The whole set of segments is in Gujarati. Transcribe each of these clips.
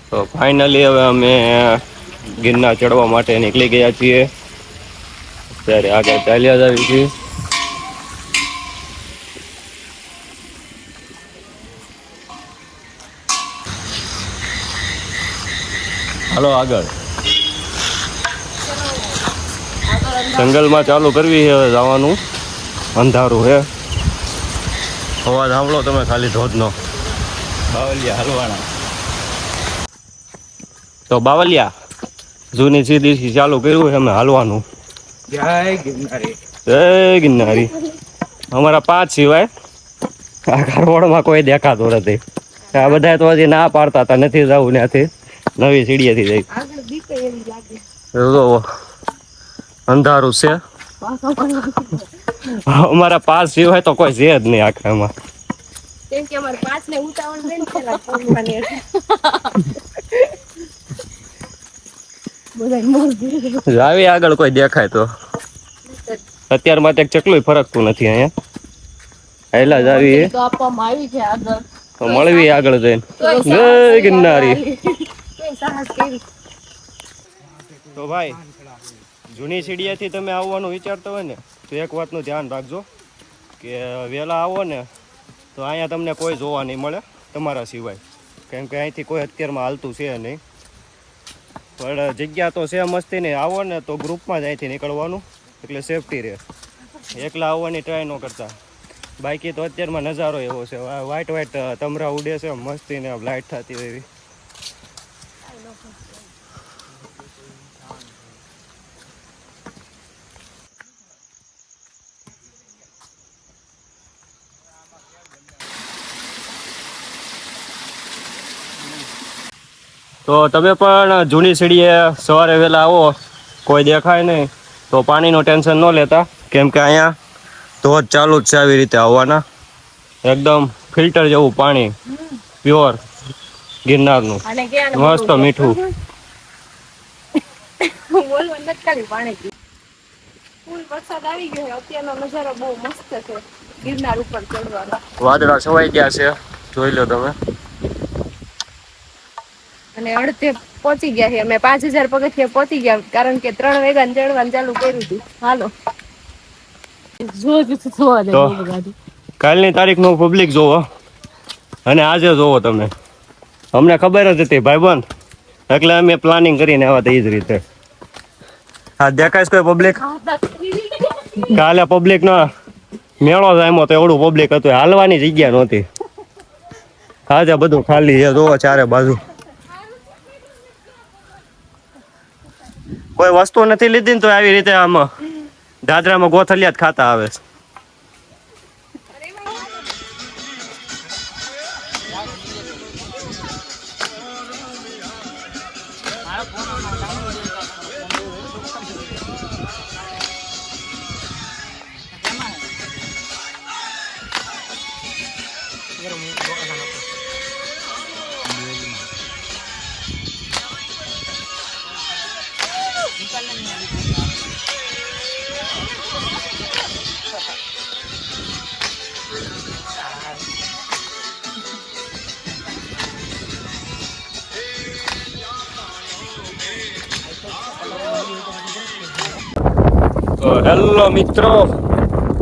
તો ફાઇનલી હવે અમે ગિરનાર ચડવા માટે નીકળી ગયા છીએ. ત્યારે આગળ ચાલ્યા જ આવી છીએ. હાલો આગળ જંગલમાં ચાલુ કરવી છે જવાનું. અંધારું છે. અવાજ સાંભળો તમે ખાલી ધોધનો. બાવલિયા હલવાણા. તો બાવલિયા જૂની સીધી ચાલુ કર્યું છે અમે હાલવાનું. જય ગિરનારી. જય ગિરનારી. અમારા 5 સિવાય આ કારવડમાં કોઈ દેખાતો નથી. આ બધા તો હજી ના પાડતા હતા નથી જવું ત્યાંથી. નવી સીડીએથી જઈ અંધારું છે. અમારા 5 સિવાય તો કોઈ છે જ નહીં આખામાં. કેમ કે અમારે 5 ને ઉતાવળ છે ને પેલા પહોંચવાની હતી. આવી આગળ કોઈ દેખાય તો અત્યારમાં તે ચકલું ફરકતું નથી અહીંયા. હેલા જ આવી તો આપવામાં આવી છે આગળ તો મળવી આગળ જઈને. જય ગિરનારી. તો ભાઈ જૂની સીડીએથી તમે આવવાનું વિચારતા હોય ને તો એક વાતનું ધ્યાન રાખજો કે વહેલા આવો ને તો અહીંયા તમને કોઈ જોવા નહીં મળે તમારા સિવાય. કેમ કે અહીંથી કોઈ અત્યારમાં હાલતું છે નહીં. પણ જગ્યા તો છે મસ્તી નહીં. આવો ને તો ગ્રુપમાં જ અહીંથી નીકળવાનું એટલે સેફટી રહે. એકલા આવવાની ટ્રાય ન કરતા. બાકી તો અત્યારમાં નજારો એવો છે. વ્હાઈટ તમરા ઉડે છે મસ્તી ને લાઇટ થતી હોય એવી. તો તમે પણ જૂની સીડીએ સવારે વહેલા આવો કોઈ દેખાય નહીં તો પાણીનું ટેન્શન ન લેતા. કેમ કે અહીંયા ધોધ ચાલુ જ છે આવી રીતે આવવાના. એકદમ ફિલ્ટર જેવું પાણી પ્યોર ગિરનારનું મસ્ત મીઠું. વરસાદ આવી ગયો અત્યારનો નજારો બહુ મસ્ત છે ગિરનાર ઉપર ચડવાનો. વાદળા છવાઈ ગયા છે જોઈ લો તમે. અને અડધે પહોંચી ગયા છે અમે 5000 પગથિયે પહોંચી ગયા કારણ કે 3 વાગ્યા ચડવાનું ચાલુ કર્યું હતું. હાલો તો કાલની તારીખનું પબ્લિક જોવો અને આજે જોવો તમે. અમને ખબર જ હતી ભાઈબંધ એટલે અમે પ્લાનિંગ કરીને આવ્યા હતા એ જ રીતે. હા દેખાય કોઈ પબ્લિક? કાલે પબ્લિક નો મેળો જામ્યો તો એવડું પબ્લિક હતું હાલવાની જગ્યા નહોતી. આજે બધું ખાલી છે જોવો ચારે બાજુ. કોઈ વસ્તુ નથી લીધી ને તો આવી રીતે આમ દાદરામાં ગોથલિયા જ ખાતા આવે છે. હેલો મિત્રો,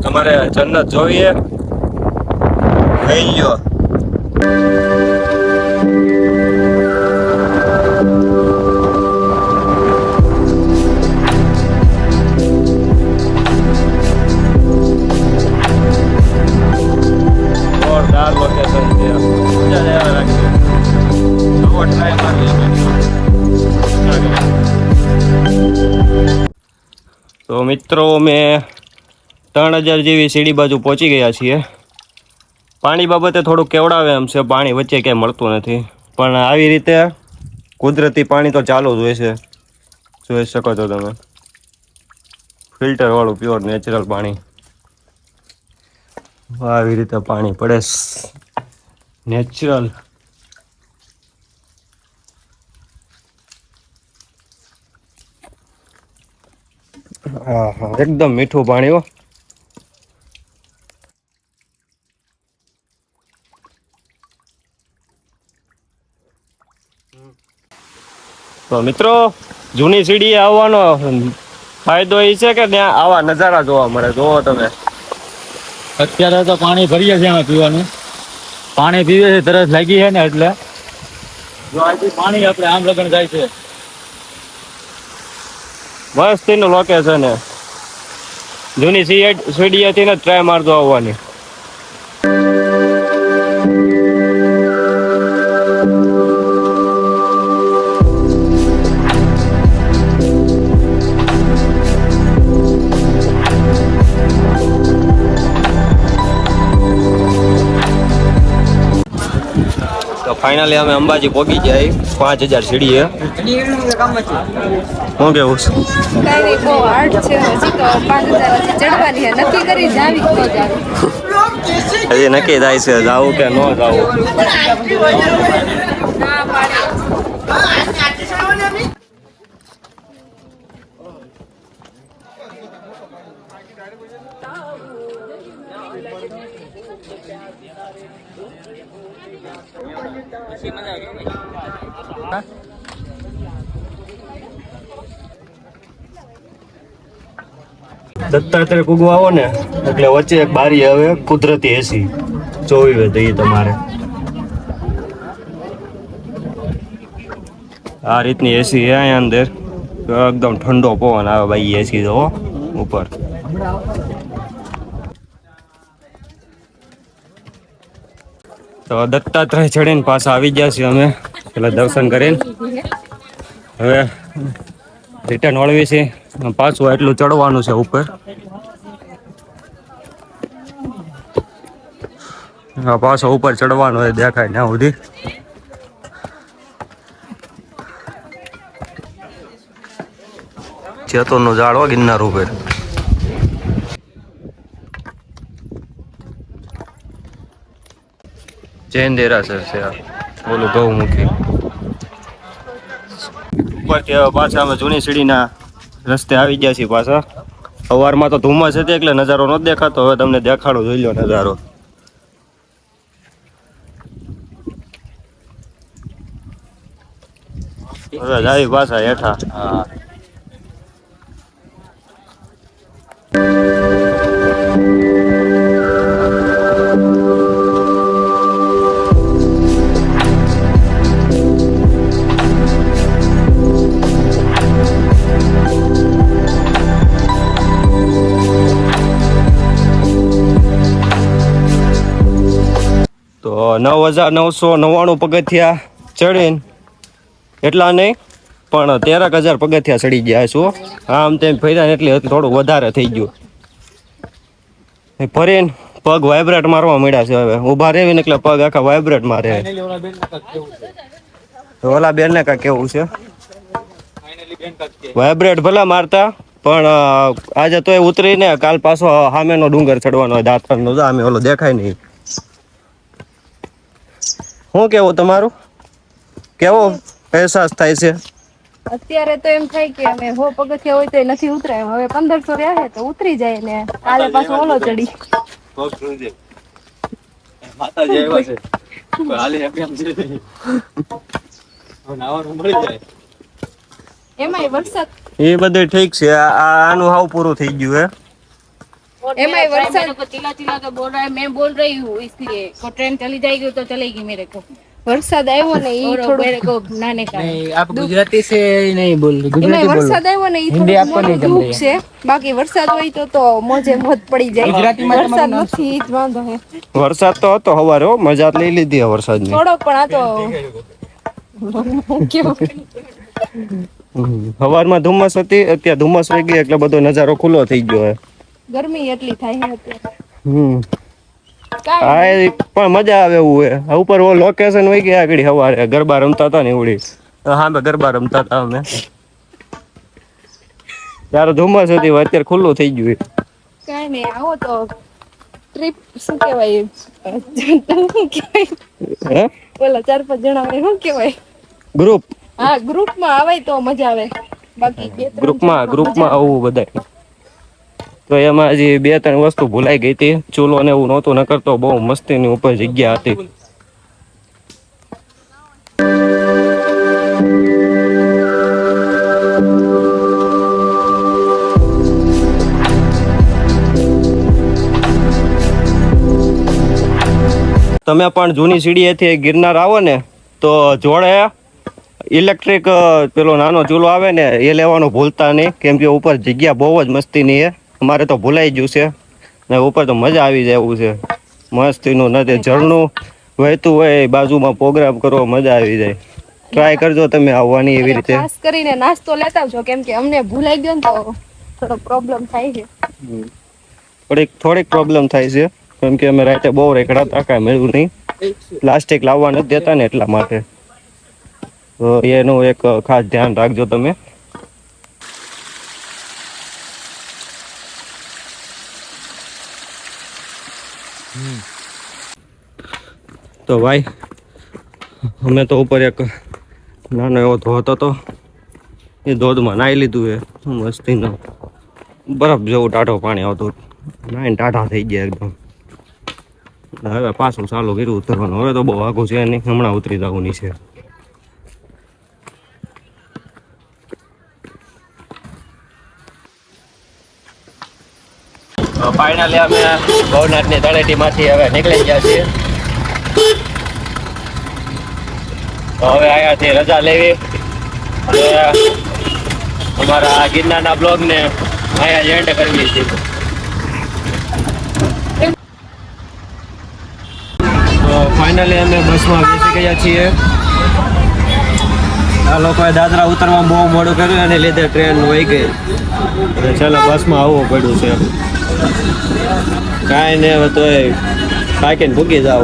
તમારે જન્નત જોઈએ થઈ ગયો. જોરદાર લોકેશન છે. મજા લેવા રાખીએ. નવો ટ્રાય મારી. તો મિત્રો મેં 3000 જેવી સીડી બાજુ પહોંચી ગયા છીએ. પાણી બાબતે થોડુંક કેવડાવે એમ છે. પાણી વચ્ચે ક્યાંય મળતું નથી પણ આવી રીતે કુદરતી પાણી તો ચાલુ જ હોય છે. જોઈ શકો છો તમે. ફિલ્ટર વાળું પ્યોર નેચરલ પાણી. આવી રીતે પાણી પડે નેચરલ. હા હા એકદમ મીઠું પાણી હો. તો મિત્રો જૂની સીડી આવવાનો ફાયદો એ છે કે ત્યાં આવા નજારા જોવા મળે. જોવો તમે અત્યારે તો પાણી ભરીએ છે અમે પીવાનું. પાણી પીવે છે તરસ લાગી છે ને એટલે જો અહીંથી પાણી આપણે આમ લગન જાય છે. મસ્ત એનું લોકેશન છે. જૂની સીડી હતી ને ટ્રાય મારજો આવવાની. તો ફાઇનલી અમે અંબાજી પહોંચી જાય. 5000 સીડી હે. શું કેવું છે? કઈ નહીં, બહુ હાર્ડ છે. હજી તો 5000 હજી ચડવાની છે. નક્કી કરી જાવી તો જાવી. હજી નક્કી થાય છે જાવું કે ન જાવું. ના પાડે. દત્તાત્રેય કુગવા આવો ને એટલે વચ્ચે એક બારી આવે કુદરતી એસી જોવી હોય તો એ તમારે આ રીતની એસી છે અહીંયા અંદર. એકદમ ઠંડો પવન આવે ભાઈ એસી જો ઉપર. તો દત્તાત્રેય ચડીને પાછા આવી ગયા છીએ અમે. પેલા દર્શન કરીને હવે રિટર્ન વળવી છે. પાછું એટલું ચડવાનું છે ઉપર. પાછો ઉપર ચડવાનું હોય દેખાય ત્યાં સુધી. ચેતોનનું ઝાડ હો ગિરનાર ઉપર. જૈન દેરાસર છે આ. ઓલું ગૌમુખી ઉપરથી હવે પાછા અમે જૂની સીડીના રસ્તે આવી ગયા છીએ પાછા. સવારમાં તો ધુમ્મસ હતી એટલે નજારો નથી દેખાતો. હવે તમને દેખાડો, જોઈ લો નજારો. હવે જાય પાછા હેઠા. હા તો 9999 પગથિયા ચડીને એટલા નહીં પણ 13000 પગથિયા ચડી ગયા છું. આમ તેમ ફર્યા ને એટલે થોડું વધારે થઈ ગયું. ફરીને પગ વાઇબ્રેટ મારવા મળ્યા છે. હવે ઊભા રહેવી ને એટલે પગ આખા વાઇબ્રેટ મારે. ઓલા બેન ને કાંઈ કેવું છે વાઇબ્રેટ ભલા મારતા પણ આજે તોય ઉતરીને કાલ પાછો સામેનો ડુંગર ચડવાનો હોય દાંતરનો. આમે ઓલો દેખાય નહીં. શું કેવું તમારું? કેવો અહેસાસ થાય છે? અત્યારે તો એમ થાય કે અમે 100 પગથિયા હોય તો નથી ઉતરાય. હવે 1500 રહ્યા છે તો ઉતરી જાય ને કાલે પાછો ઓલો ચડી. માતાજી આવ્યા છે હાલી એમ છે. નાવાનું મળી જાય. એમાંય વરસાદ. એ બધું ઠીક છે. આનું હાવ પૂરું થઈ ગયું હે. એમાંય વરસાદ. चिल्ला चिल्ला के बोल रहा है, मैं बोल रही हूँ इसलिए को ट्रेन चली जाएगी तो चलेगी मेरे को. વરસાદ આવ્યો ને ઈ और થોડું मेरे को नाने का नहीं आप गुजराती से नहीं बोल रहे એમાંય गुजराती बोलो વરસાદ આવ્યો ને ઈ हिंदी થોડું आपको नहीं મોટું जम દુઃખ रही છે. બાકી વરસાદ હોય તો મોજે મોજ પડી જાય. ગુજરાતીમાં વરસાદ તમારું નામ નથી ઈ જ વાંધો હે. વરસાદ તો હતો સવારે હો. મજા લઈ લીધી હે વરસાદની. થોડોક પણ આ તો કેવું સવારમાં ધુમ્મસ હતી, અત્યારે ધુમ્મસ વહી ગઈ એટલે બધો નજારો ખુલ્લો થઈ ગયો હે. ગરમી એટલી થાય છે અત્યારે. હા કાંઈ એ પણ મજા આવે એવું હે. ઉપર ઓ લોકેશન વહી ગયા આગળ સવારે ગરબા રમતા હતા ને એવડી. હા બે ગરબા રમતા હતા અમે ત્યારે ધુમ્મસ હતી. અત્યારે ખુલ્લું થઈ ગયું. કાંઈ નહીં, આવો તો ટ્રીપ શું કહેવાય શું કહેવાય હે ઓલા 4-5 જણા હોય શું કહેવાય ગ્રુપ હા ગ્રુપમાં આવે તો મજા આવે. બાકી 2-3 ગ્રુપમાં આવું બધાય. તો એમાં હજી 2-3 વસ્તુ ભૂલાઈ ગઈ હતી. ચૂલો ને એવું નહોતું, ન કરતો બહુ મસ્તીની ઉપર જગ્યા હતી. તમે પણ જૂની સીડીએથી ગિરનાર આવો ને તો જોડે ઇલેક્ટ્રિક પેલો નાનો ચૂલો આવે ને એ લેવાનું ભૂલતા નહીં, કેમ કે ઉપર જગ્યા બહુ જ મસ્તીની છે. અમારે તો ભૂલાઈ ગયું છે ને ઉપર તો મજા આવી જાય એવું છે. મસ્તીનું નથી, ઝરણું વહેતું હોય બાજુમાં, પ્રોગ્રામ કરવો મજા આવી જાય. ટ્રાય કરજો તમે આવવાની એવી રીતે. ખાસ કરીને નાસ્તો લેતા આવજો, કેમ કે અમને ભૂલાઈ ગયો ને તો થોડો પ્રોબ્લેમ થાય છે. થોડીક પ્રોબ્લેમ થાય છે, કેમ કે અમે રાતે બહુ રેકડા હતા, કાંઈ મળ્યું નહીં. પ્લાસ્ટિક લાવવા નથી દેતા ને એટલા માટે. તો એનું એક ખાસ ધ્યાન રાખજો તમે. તો ભાઈ અમે તો ઉપર એક નાનો એવો ધોધ હતો, એ ધોધમાં નાહી લીધું છે મસ્તીનો. બરફ જેવું ટાઢો પાણી આવતું, નાઈને ટાઢા થઈ ગયા એકદમ. હવે પાછું ચાલુ કર્યું ઉતરવાનું. હવે તો બહુ આઘું છે નહીં, હમણાં ઉતરી જવાની છે. ફાઇનલી અમે ભવનાથની તળેટીમાંથી હવે નીકળી ગયા છીએ. તો હવે અહીંયાથી રજા લેવી, અમારા ગિરનારના બ્લોગને અહીંયા એન્ડ કરવી છે. તો ફાઇનલી અમે બસમાં બેસી ગયા છીએ. આ લોકોએ દાદરા ઉતરવામાં બહુ મોડું કર્યું, અને લીધે ટ્રેન વહી ગઈ. ચાલો બસમાં આવવું પડ્યું છે. કાંઈ નહીં, હવે તોય થાકીને ભૂગી જાવ.